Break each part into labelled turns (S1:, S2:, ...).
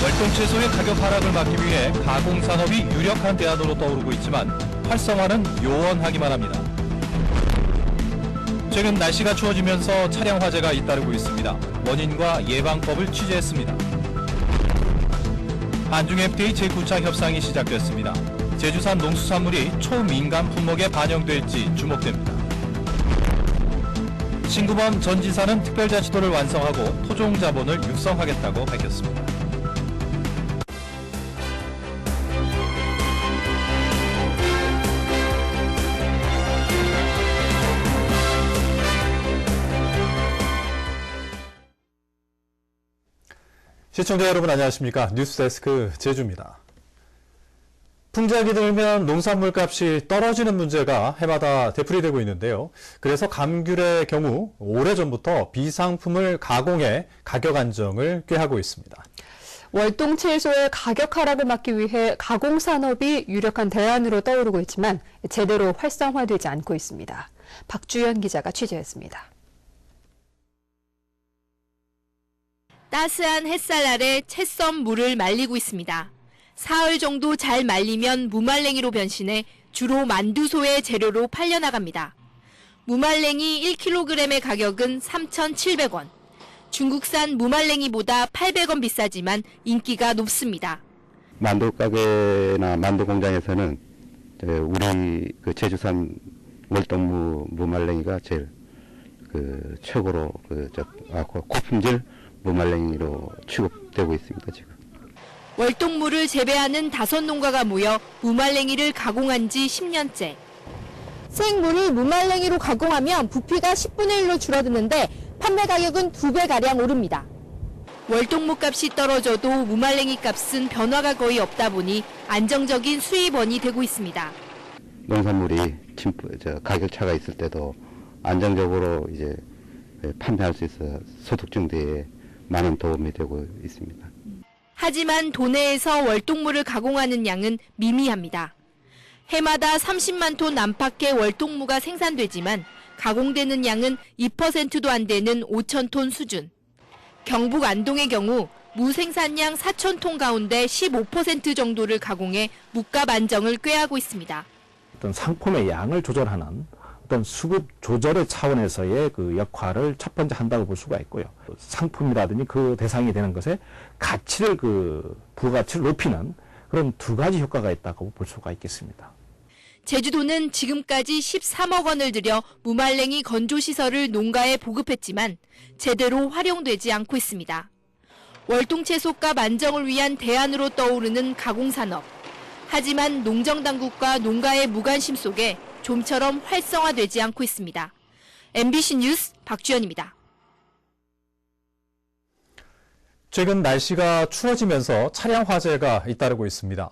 S1: 월동채소의 가격 하락을 막기 위해 가공산업이 유력한 대안으로 떠오르고 있지만 활성화는 요원하기만 합니다. 최근 날씨가 추워지면서 차량 화재가 잇따르고 있습니다. 원인과 예방법을 취재했습니다. 한중 FTA 제9차 협상이 시작됐습니다. 제주산 농수산물이 초민감 품목에 반영될지 주목됩니다. 신구범 전 지사는 특별자치도를 완성하고 토종자본을 육성하겠다고 밝혔습니다. 시청자 여러분 안녕하십니까? 뉴스데스크 제주입니다. 풍작이 들면 농산물 값이 떨어지는 문제가 해마다 되풀이되고 있는데요. 그래서 감귤의 경우 오래전부터 비상품을 가공해 가격 안정을 꾀하고 있습니다.
S2: 월동채소의 가격 하락을 막기 위해 가공산업이 유력한 대안으로 떠오르고 있지만 제대로 활성화되지 않고 있습니다. 박주연 기자가 취재했습니다.
S3: 따스한 햇살 아래 채썬 물을 말리고 있습니다. 사흘 정도 잘 말리면 무말랭이로 변신해 주로 만두소의 재료로 팔려나갑니다. 무말랭이 1kg의 가격은 3,700원. 중국산 무말랭이보다 800원 비싸지만 인기가 높습니다.
S4: 만두 가게나 만두 공장에서는 우리 제주산 월동무 무말랭이가 제일 최고로 고품질 무말랭이로 취급되고 있습니다, 지금.
S3: 월동무를 재배하는 5농가가 모여 무말랭이를 가공한 지 10년째.
S5: 생물을 무말랭이로 가공하면 부피가 10분의 1로 줄어드는데 판매 가격은 2배가량 오릅니다.
S3: 월동무 값이 떨어져도 무말랭이 값은 변화가 거의 없다 보니 안정적인 수입원이 되고 있습니다.
S4: 농산물이 가격 차가 있을 때도 안정적으로 이제 판매할 수 있어 소득 증대에 많은 도움이 되고 있습니다.
S3: 하지만 도내에서 월동무를 가공하는 양은 미미합니다. 해마다 30만 톤 안팎의 월동무가 생산되지만 가공되는 양은 2%도 안 되는 5천 톤 수준. 경북 안동의 경우 무 생산량 4천 톤 가운데 15% 정도를 가공해 무값 안정을 꾀하고 있습니다.
S6: 어떤 상품의 양을 조절하는 어떤 수급 조절의 차원에서의 그 역할을 첫 번째 한다고 볼 수가 있고요. 상품이라든지 그 대상이 되는 것에 가치를 부가가치를 높이는 그런 두 가지 효과가 있다고 볼 수가 있겠습니다.
S3: 제주도는 지금까지 13억 원을 들여 무말랭이 건조시설을 농가에 보급했지만 제대로 활용되지 않고 있습니다. 월동채소값 안정을 위한 대안으로 떠오르는 가공산업. 하지만 농정당국과 농가의 무관심 속에 좀처럼 활성화되지 않고 있습니다. MBC 뉴스 박주연입니다.
S1: 최근 날씨가 추워지면서 차량 화재가 잇따르고 있습니다.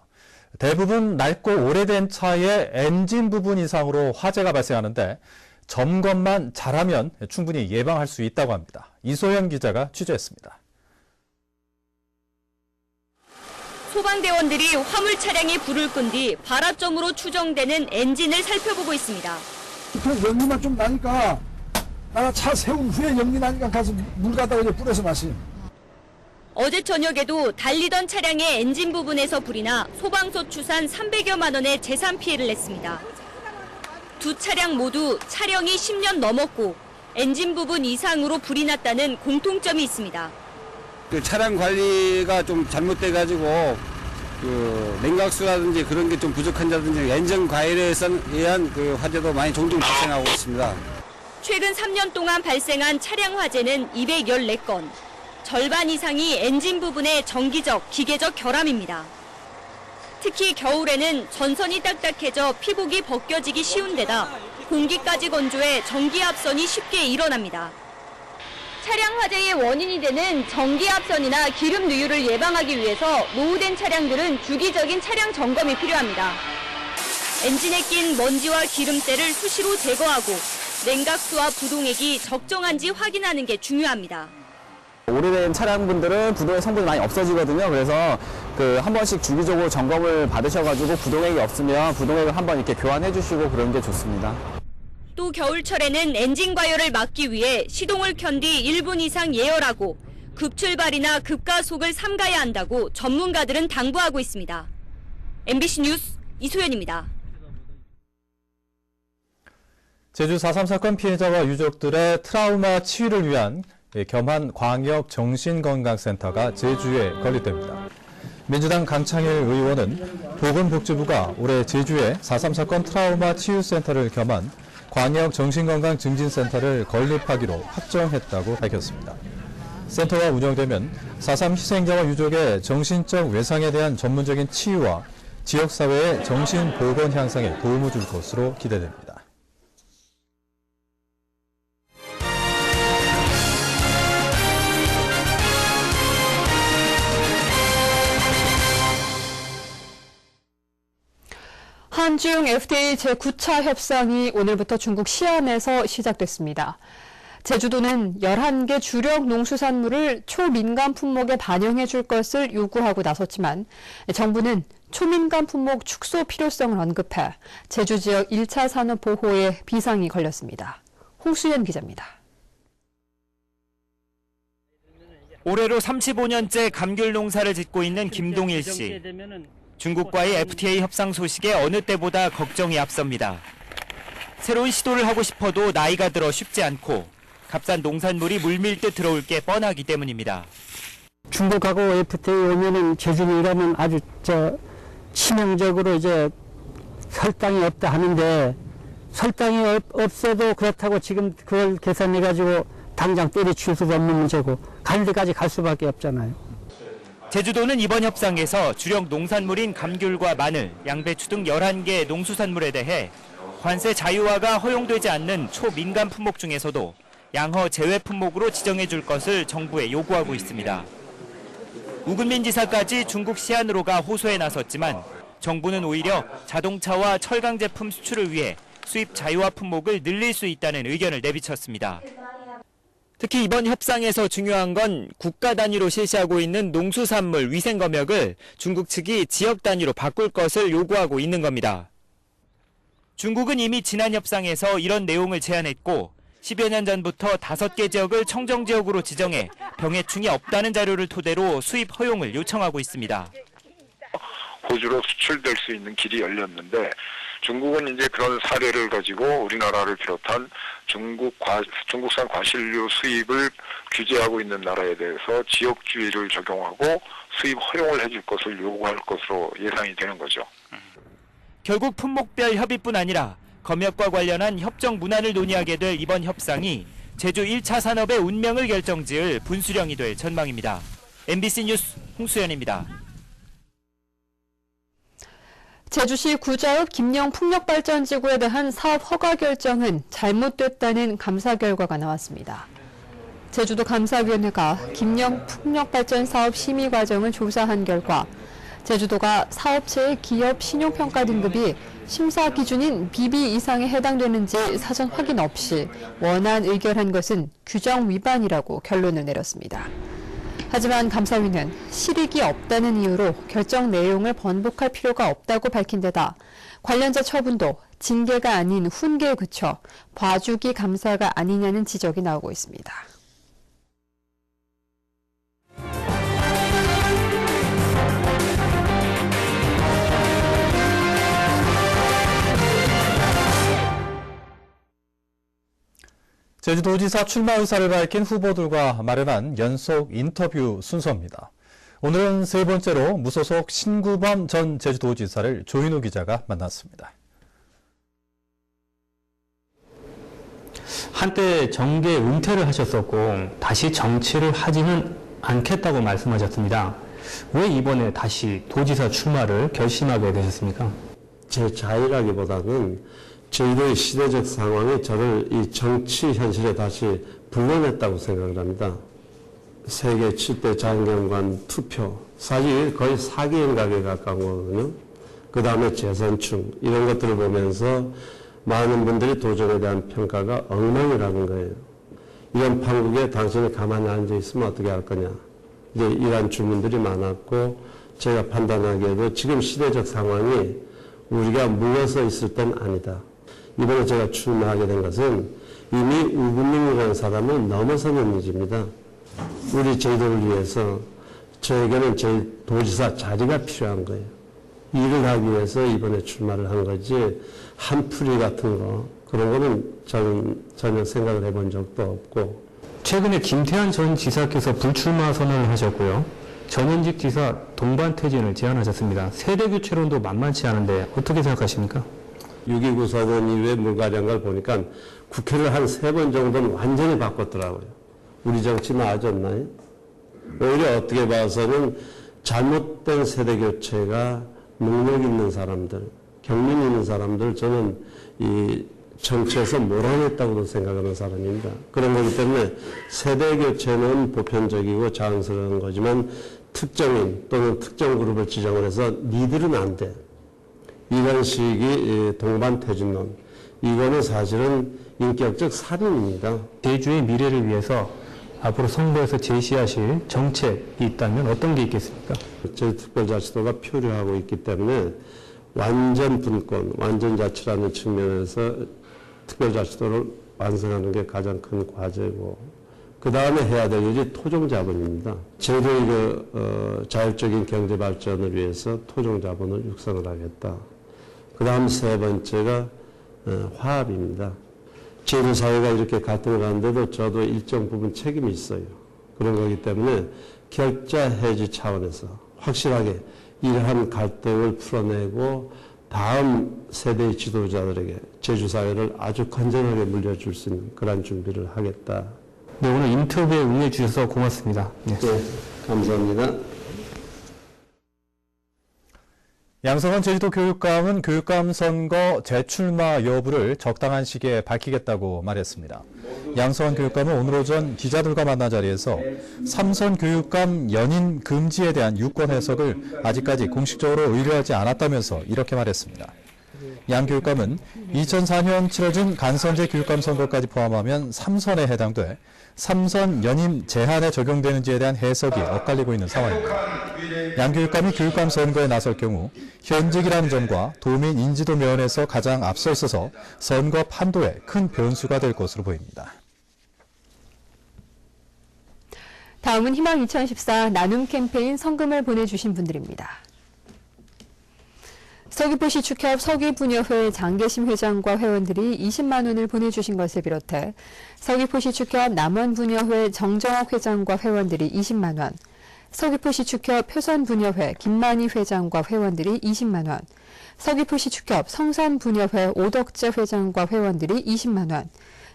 S1: 대부분 낡고 오래된 차의 엔진 부분 이상으로 화재가 발생하는데 점검만 잘하면 충분히 예방할 수 있다고 합니다. 이소연 기자가 취재했습니다.
S7: 소방대원들이 화물 차량에 불을 끈 뒤 발화점으로 추정되는 엔진을 살펴보고 있습니다.
S8: 연기만 좀 나니까 나 차 세운 후에 연기 나니까 가서 물 갖다가 이제 뿌려서 마시.
S7: 어제 저녁에도 달리던 차량의 엔진 부분에서 불이 나 소방서 추산 300여만 원의 재산 피해를 냈습니다. 두 차량 모두 차량이 10년 넘었고 엔진 부분 이상으로 불이 났다는 공통점이 있습니다.
S9: 차량 관리가 좀 잘못돼가지고 냉각수라든지 그런 게 좀 부족한다든지 엔진 과열에 의한 화재도 많이 종종 발생하고 있습니다.
S7: 최근 3년 동안 발생한 차량 화재는 214건. 절반 이상이 엔진 부분의 정기적, 기계적 결함입니다. 특히 겨울에는 전선이 딱딱해져 피복이 벗겨지기 쉬운 데다 공기까지 건조해 전기압선이 쉽게 일어납니다. 차량 화재의 원인이 되는 전기압선이나 기름 누유를 예방하기 위해서 노후된 차량들은 주기적인 차량 점검이 필요합니다. 엔진에 낀 먼지와 기름때를 수시로 제거하고 냉각수와 부동액이 적정한지 확인하는 게 중요합니다.
S10: 오래된 차량분들은 부동액 성분이 많이 없어지거든요. 그래서 한 번씩 주기적으로 점검을 받으셔가지고 부동액이 없으면 부동액을 한번 이렇게 교환해 주시고 그런 게 좋습니다.
S7: 또 겨울철에는 엔진 과열을 막기 위해 시동을 켠 뒤 1분 이상 예열하고 급출발이나 급가속을 삼가야 한다고 전문가들은 당부하고 있습니다. MBC 뉴스 이소연입니다.
S1: 제주 4.3 사건 피해자와 유족들의 트라우마 치유를 위한 겸한 광역 정신건강센터가 제주에 건립됩니다. 민주당 강창일 의원은 보건복지부가 올해 제주에 4.3 사건 트라우마 치유센터를 겸한 광역 정신건강 증진센터를 건립하기로 확정했다고 밝혔습니다. 센터가 운영되면 4.3 희생자와 유족의 정신적 외상에 대한 전문적인 치유와 지역사회의 정신보건 향상에 도움을 줄 것으로 기대됩니다.
S2: 한중 FTA 제9차 협상이 오늘부터 중국 시안에서 시작됐습니다. 제주도는 11개 주력 농수산물을 초민감 품목에 반영해 줄 것을 요구하고 나섰지만 정부는 초민감 품목 축소 필요성을 언급해 제주 지역 1차 산업 보호에 비상이 걸렸습니다. 홍수연 기자입니다.
S11: 올해로 35년째 감귤 농사를 짓고 있는 김동일 씨. 중국과의 FTA 협상 소식에 어느 때보다 걱정이 앞섭니다. 새로운 시도를 하고 싶어도 나이가 들어 쉽지 않고 값싼 농산물이 물밀듯 들어올 게 뻔하기 때문입니다.
S12: 중국하고 FTA 오면은 제주는 이러면 아주 치명적으로 이제 설탕이 없다 하는데 설탕이 없어도 그렇다고 지금 그걸 계산해가지고 당장 때려칠 수도 없는 문제고 갈 데까지 갈 수밖에 없잖아요.
S11: 제주도는 이번 협상에서 주력 농산물인 감귤과 마늘, 양배추 등 11개 농수산물에 대해 관세 자유화가 허용되지 않는 초민감 품목 중에서도 양허 제외 품목으로 지정해 줄 것을 정부에 요구하고 있습니다. 우금민 지사까지 중국 시안으로 가 호소에 나섰지만 정부는 오히려 자동차와 철강 제품 수출을 위해 수입 자유화 품목을 늘릴 수 있다는 의견을 내비쳤습니다. 특히 이번 협상에서 중요한 건 국가 단위로 실시하고 있는 농수산물 위생 검역을 중국 측이 지역 단위로 바꿀 것을 요구하고 있는 겁니다. 중국은 이미 지난 협상에서 이런 내용을 제안했고 10여 년 전부터 5개 지역을 청정지역으로 지정해 병해충이 없다는 자료를 토대로 수입 허용을 요청하고 있습니다.
S13: 호주로 수출될 수 있는 길이 열렸는데 중국은 이제 그런 사례를 가지고 우리나라를 비롯한 중국산 과실류 수입을 규제하고 있는 나라에 대해서 지역주의를 적용하고 수입 허용을 해줄 것을 요구할 것으로 예상이 되는 거죠.
S11: 결국 품목별 협의뿐 아니라 검역과 관련한 협정 문안을 논의하게 될 이번 협상이 제주 1차 산업의 운명을 결정지을 분수령이 될 전망입니다. MBC 뉴스 홍수연입니다.
S2: 제주시 구자읍 김영풍력발전지구에 대한 사업 허가 결정은 잘못됐다는 감사 결과가 나왔습니다. 제주도 감사위원회가 김영풍력발전 사업 심의 과정을 조사한 결과 제주도가 사업체의 기업 신용평가 등급이 심사 기준인 BB 이상에 해당되는지 사전 확인 없이 원안 의결한 것은 규정 위반이라고 결론을 내렸습니다. 하지만 감사위는 실익이 없다는 이유로 결정 내용을 번복할 필요가 없다고 밝힌 데다 관련자 처분도 징계가 아닌 훈계에 그쳐 봐주기 감사가 아니냐는 지적이 나오고 있습니다.
S1: 제주도지사 출마 의사를 밝힌 후보들과 마련한 연속 인터뷰 순서입니다. 오늘은 세 번째로 무소속 신구범 전 제주도지사를 조인우 기자가 만났습니다.
S14: 한때 정계 은퇴를 하셨었고 다시 정치를 하지는 않겠다고 말씀하셨습니다. 왜 이번에 다시 도지사 출마를 결심하게 되셨습니까?
S15: 제 자의라기보다는 저희들의 시대적 상황이 저를 이 정치 현실에 다시 불러냈다고 생각을 합니다. 세계 7대 자연경관 투표, 사실 거의 사기 행각에 가까운 거거든요. 그 다음에 재선충, 이런 것들을 보면서 많은 분들이 도전에 대한 평가가 엉망이라는 거예요. 이런 판국에 당신이 가만히 앉아 있으면 어떻게 할 거냐. 이제 이러한 주문들이 많았고, 제가 판단하기에도 지금 시대적 상황이 우리가 물러서 있을 땐 아니다. 이번에 제가 출마하게 된 것은 이미 우금민이라는 사람을 넘어서는 일입니다. 우리 제도를 위해서 저에게는 제 도지사 자리가 필요한 거예요. 일을 하기 위해서 이번에 출마를 한 거지 한풀이 같은 거 그런 거는 저는 전혀 생각을 해본 적도 없고.
S14: 최근에 김태환 전 지사께서 불출마 선언을 하셨고요. 전현직 지사 동반 퇴진을 제안하셨습니다. 세대 교체론도 만만치 않은데 어떻게 생각하십니까?
S15: 6.29 사건 이후에 물갈이한 보니까 국회를 한 3번 정도는 완전히 바꿨더라고요. 우리 정치 나아졌나요? 오히려 어떻게 봐서는 잘못된 세대 교체가 능력 있는 사람들, 경륜 있는 사람들 저는 이 정치에서 몰아냈다고도 생각하는 사람입니다. 그런 거기 때문에 세대 교체는 보편적이고 자연스러운 거지만 특정인 또는 특정 그룹을 지정을 해서 니들은 안 돼. 이런 식의 동반퇴진론. 이거는 사실은 인격적 살인입니다.
S14: 제주의 미래를 위해서 앞으로 선거에서 제시하실 정책이 있다면 어떤 게 있겠습니까?
S15: 제주특별자치도가 표류하고 있기 때문에 완전 분권, 완전 자치라는 측면에서 특별자치도를 완성하는 게 가장 큰 과제고 그 다음에 해야 될 일이 토종자본입니다. 제도의 자율적인 경제 발전을 위해서 토종자본을 육성을 하겠다. 그 다음 3번째가 화합입니다. 제도 사회가 이렇게 갈등을 하는데도 저도 일정 부분 책임이 있어요. 그런 거기 때문에 결자 해지 차원에서 확실하게 이러한 갈등을 풀어내고 다음 세대의 지도자들에게 제주 사회를 아주 건전하게 물려줄 수 있는 그런 준비를 하겠다.
S14: 네, 오늘 인터뷰에 응해 주셔서 고맙습니다.
S15: 네, 감사합니다.
S1: 양성원 제주도 교육감은 교육감 선거 재출마 여부를 적당한 시기에 밝히겠다고 말했습니다. 양성원 교육감은 오늘 오전 기자들과 만난 자리에서 3선 교육감 연임 금지에 대한 유권 해석을 아직까지 공식적으로 의뢰하지 않았다면서 이렇게 말했습니다. 양 교육감은 2004년 치러진 간선제 교육감 선거까지 포함하면 3선에 해당돼 3선 연임 제한에 적용되는지에 대한 해석이 엇갈리고 있는 상황입니다. 양 교육감이 교육감 선거에 나설 경우 현직이라는 점과 도민 인지도 면에서 가장 앞서 있어서 선거 판도에 큰 변수가 될 것으로 보입니다.
S2: 다음은 희망 2014 나눔 캠페인 성금을 보내주신 분들입니다. 서귀포시 축협 서귀분여회 장계심 회장과 회원들이 20만 원을 보내주신 것을 비롯해 서귀포시 축협 남원분여회 정정옥 회장과 회원들이 20만 원, 서귀포시 축협 표선분여회 김만희 회장과 회원들이 20만 원, 서귀포시 축협 성산분여회 오덕재 회장과 회원들이 20만 원,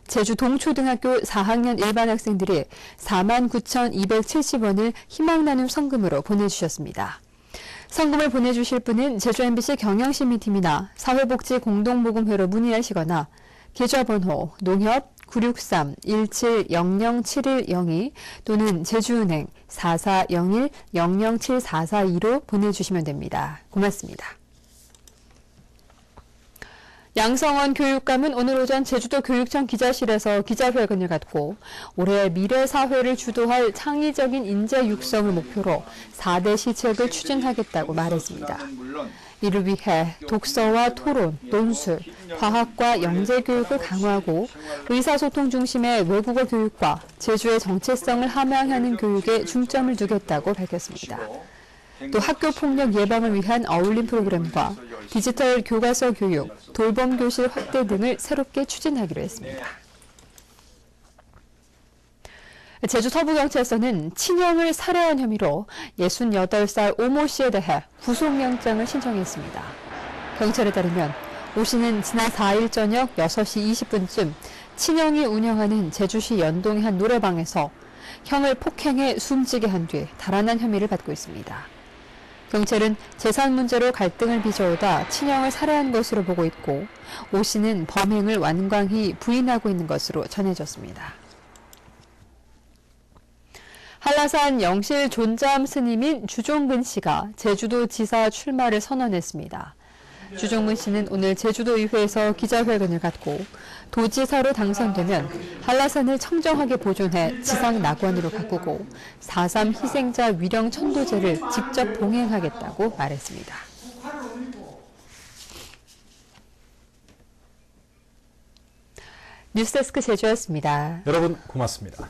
S2: 제주 동초등학교 4학년 일반 학생들이 49,270원을 희망나눔 성금으로 보내주셨습니다. 성금을 보내주실 분은 제주 MBC 경영시민팀이나 사회복지공동모금회로 문의하시거나 계좌번호 농협 963-1700-7102 또는 제주은행 4401-007442로 보내주시면 됩니다. 고맙습니다. 양성원 교육감은 오늘 오전 제주도 교육청 기자실에서 기자회견을 갖고 올해 미래사회를 주도할 창의적인 인재 육성을 목표로 4대 시책을 추진하겠다고 말했습니다. 이를 위해 독서와 토론, 논술, 과학과 영재교육을 강화하고 의사소통 중심의 외국어 교육과 제주의 정체성을 함양하는 교육에 중점을 두겠다고 밝혔습니다. 또 학교폭력 예방을 위한 어울림 프로그램과 디지털 교과서 교육, 돌봄 교실 확대 등을 새롭게 추진하기로 했습니다. 제주 서부경찰서는 친형을 살해한 혐의로 68살 오모 씨에 대해 구속영장을 신청했습니다. 경찰에 따르면 오 씨는 지난 4일 저녁 6시 20분쯤 친형이 운영하는 제주시 연동의 한 노래방에서 형을 폭행해 숨지게 한 뒤 달아난 혐의를 받고 있습니다. 경찰은 재산 문제로 갈등을 빚어오다 친형을 살해한 것으로 보고 있고 오 씨는 범행을 완강히 부인하고 있는 것으로 전해졌습니다. 한라산 영실 존잠 스님인 주종근 씨가 제주도 지사 출마를 선언했습니다. 주종근 씨는 오늘 제주도의회에서 기자회견을 갖고 도지사로 당선되면 한라산을 청정하게 보존해 지상 낙원으로 가꾸고 4.3 희생자 위령 천도제를 직접 봉행하겠다고 말했습니다. 뉴스데스크 제주였습니다.
S1: 여러분 고맙습니다.